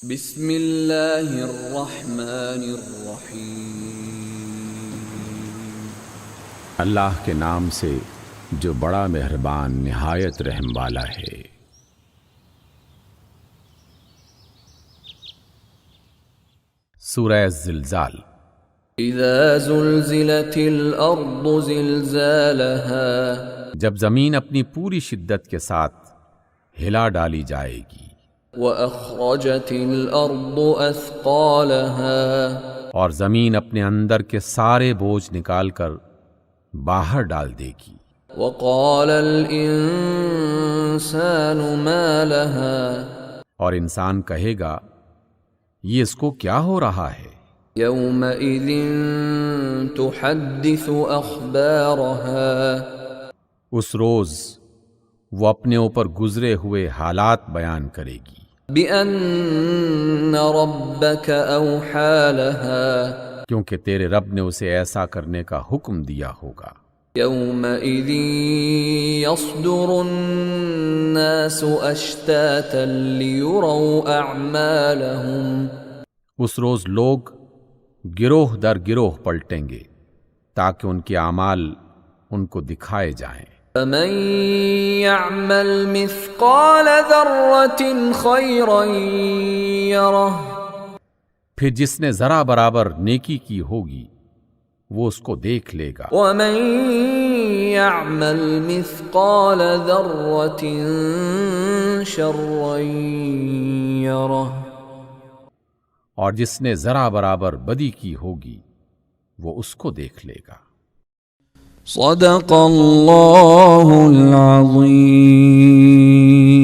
بسم اللہ الرحمن الرحیم۔ اللہ کے نام سے جو بڑا مہربان نہایت رحم والا ہے۔ سورہ الزلزال۔ اذا زلزلت الارض زلزالها، جب زمین اپنی پوری شدت کے ساتھ ہلا ڈالی جائے گی۔ واخرجت الارض اثقالها، اور زمین اپنے اندر کے سارے بوجھ نکال کر باہر ڈال دے گی۔ وقال الانسان ما لها، اور انسان کہے گا یہ اس کو کیا ہو رہا ہے؟ يومئذ تحدث اخبارها، اس روز وہ اپنے اوپر گزرے ہوئے حالات بیان کرے گی۔ بأن ربك اوحى لها، کیونکہ تیرے رب نے اسے ایسا کرنے کا حکم دیا ہوگا۔ يومئذ يصدر الناس اشتاتا ليروا اعمالهم، اس روز لوگ گروہ در گروہ پلٹیں گے تاکہ ان کے اعمال ان کو دکھائے جائیں۔ فمن يعمل مثقال ذرة خيرا يره، پھر جس نے ذرا برابر نیکی کی ہوگی وہ اس کو دیکھ لے گا، ومن يعمل مثقال ذرة شرا يره، اور جس نے ذرا برابر بدی کی ہوگی وہ اس کو دیکھ لے گا۔ صدق اللہ العظیم۔